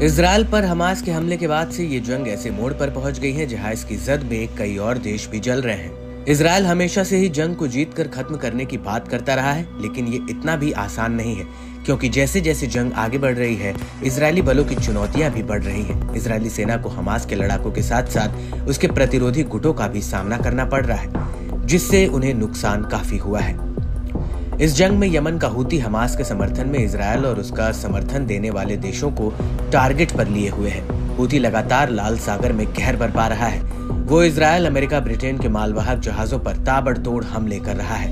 Israel पर Hamas के हमले के बाद से ये जंग ऐसे मोड़ पर पहुंच गई है जहां इसकी जद में कई और देश भी जल रहे हैं। इजरायल हमेशा से ही जंग को जीतकर खत्म करने की बात करता रहा है, लेकिन ये इतना भी आसान नहीं है, क्योंकि जैसे जैसे जंग आगे बढ़ रही है इजरायली बलों की चुनौतियां भी बढ़ रही हैं। इजरायली सेना को हमास के लड़ाकों के साथ साथ उसके प्रतिरोधी गुटों का भी सामना करना पड़ रहा है, जिससे उन्हें नुकसान काफी हुआ है। इस जंग में यमन का हूती हमास के समर्थन में इजरायल और उसका समर्थन देने वाले देशों को टारगेट पर लिए हुए है। हूती लगातार लाल सागर में कहर बरपा रहा है। वो इजरायल, अमेरिका, ब्रिटेन के मालवाहक जहाजों पर ताबड़तोड़ हमले कर रहा है।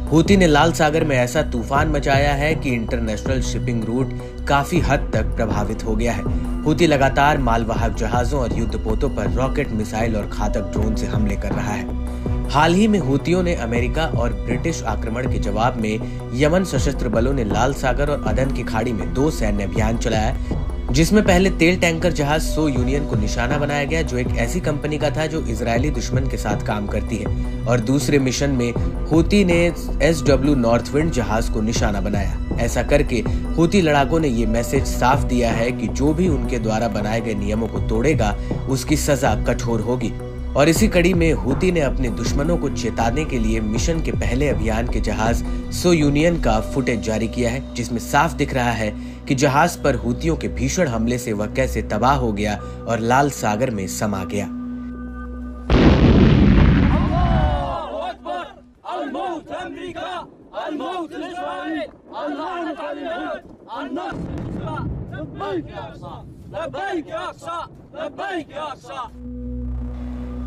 हूती ने लाल सागर में ऐसा तूफान मचाया है कि इंटरनेशनल शिपिंग रूट काफी हद तक प्रभावित हो गया है। हूती लगातार मालवाहक जहाजों और युद्धपोतों पर रॉकेट, मिसाइल और घातक ड्रोन से हमले कर रहा है। हाल ही में हूतियों ने अमेरिका और ब्रिटिश आक्रमण के जवाब में यमन सशस्त्र बलों ने लाल सागर और अदन की खाड़ी में 2 सैन्य अभियान चलाया, जिसमें पहले तेल टैंकर जहाज सो यूनियन को निशाना बनाया गया, जो एक ऐसी कंपनी का था जो इजरायली दुश्मन के साथ काम करती है, और दूसरे मिशन में हूती ने SW नॉर्थविंड जहाज को निशाना बनाया। ऐसा करके हूती लड़ाकों ने ये मैसेज साफ दिया है कि जो भी उनके द्वारा बनाए गए नियमों को तोड़ेगा उसकी सजा कठोर होगी। और इसी कड़ी में हूती ने अपने दुश्मनों को चेताने के लिए मिशन के पहले अभियान के जहाज सो यूनियन का फुटेज जारी किया है, जिसमें साफ दिख रहा है कि जहाज पर हूतियों के भीषण हमले से वह कैसे तबाह हो गया और लाल सागर में समा गया।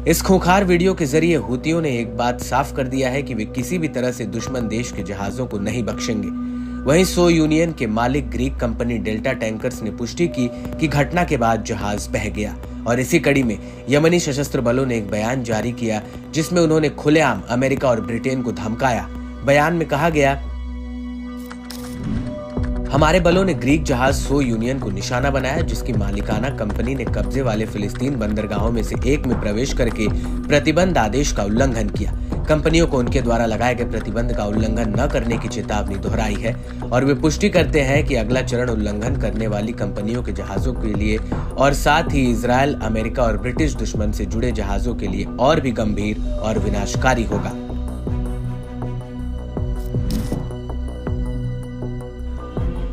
इस खूंखार वीडियो के जरिए हूतियों ने एक बात साफ कर दिया है कि वे किसी भी तरह से दुश्मन देश के जहाजों को नहीं बख्शेंगे। वहीं सो यूनियन के मालिक ग्रीक कंपनी डेल्टा टैंकर्स ने पुष्टि की कि घटना के बाद जहाज बह गया, और इसी कड़ी में यमनी सशस्त्र बलों ने एक बयान जारी किया जिसमें उन्होंने खुलेआम अमेरिका और ब्रिटेन को धमकाया। बयान में कहा गया, हमारे बलों ने ग्रीक जहाज सो यूनियन को निशाना बनाया, जिसकी मालिकाना कंपनी ने कब्जे वाले फिलिस्तीन बंदरगाहों में से एक में प्रवेश करके प्रतिबंध आदेश का उल्लंघन किया। कंपनियों को उनके द्वारा लगाए गए प्रतिबंध का उल्लंघन न करने की चेतावनी दोहराई है, और वे पुष्टि करते हैं कि अगला चरण उल्लंघन करने वाली कंपनियों के जहाजों के लिए और साथ ही इजरायल, अमेरिका और ब्रिटिश दुश्मन से जुड़े जहाजों के लिए और भी गंभीर और विनाशकारी होगा।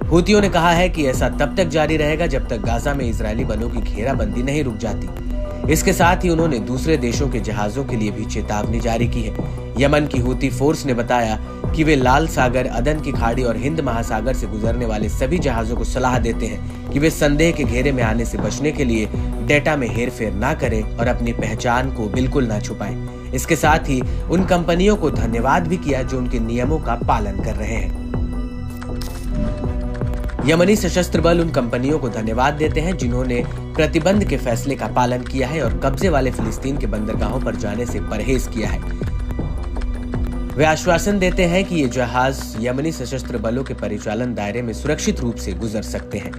हूतियों ने कहा है कि ऐसा तब तक जारी रहेगा जब तक गाजा में इजरायली बलों की घेराबंदी नहीं रुक जाती। इसके साथ ही उन्होंने दूसरे देशों के जहाजों के लिए भी चेतावनी जारी की है। यमन की हूती फोर्स ने बताया कि वे लाल सागर, अदन की खाड़ी और हिंद महासागर से गुजरने वाले सभी जहाजों को सलाह देते हैं कि वे संदेह के घेरे में आने से बचने के लिए डेटा में हेरफेर ना करें और अपनी पहचान को बिल्कुल ना छुपाएं। इसके साथ ही उन कंपनियों को धन्यवाद भी किया जो उनके नियमों का पालन कर रहे हैं। यमनी सशस्त्र बल उन कंपनियों को धन्यवाद देते हैं जिन्होंने प्रतिबंध के फैसले का पालन किया है और कब्जे वाले फिलिस्तीन के बंदरगाहों पर जाने से परहेज किया है। वे आश्वासन देते हैं कि ये जहाज यमनी सशस्त्र बलों के परिचालन दायरे में सुरक्षित रूप से गुजर सकते हैं।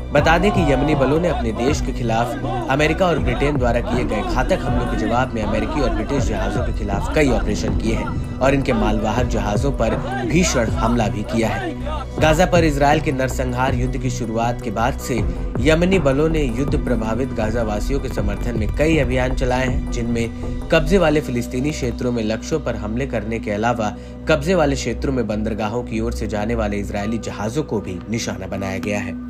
बता दें कि यमनी बलों ने अपने देश के खिलाफ अमेरिका और ब्रिटेन द्वारा किए गए घातक हमलों के जवाब में अमेरिकी और ब्रिटिश जहाजों के खिलाफ कई ऑपरेशन किए हैं और इनके मालवाहक जहाजों पर भीषण हमला भी किया है। गाजा पर इजरायल के नरसंहार युद्ध की शुरुआत के बाद से यमनी बलों ने युद्ध प्रभावित गाजा वासियों के समर्थन में कई अभियान चलाए हैं, जिनमें कब्जे वाले फिलिस्तीनी क्षेत्रों में लक्ष्यों पर हमले करने के अलावा कब्जे वाले क्षेत्रों में बंदरगाहों की ओर से जाने वाले इजरायली जहाजों को भी निशाना बनाया गया है।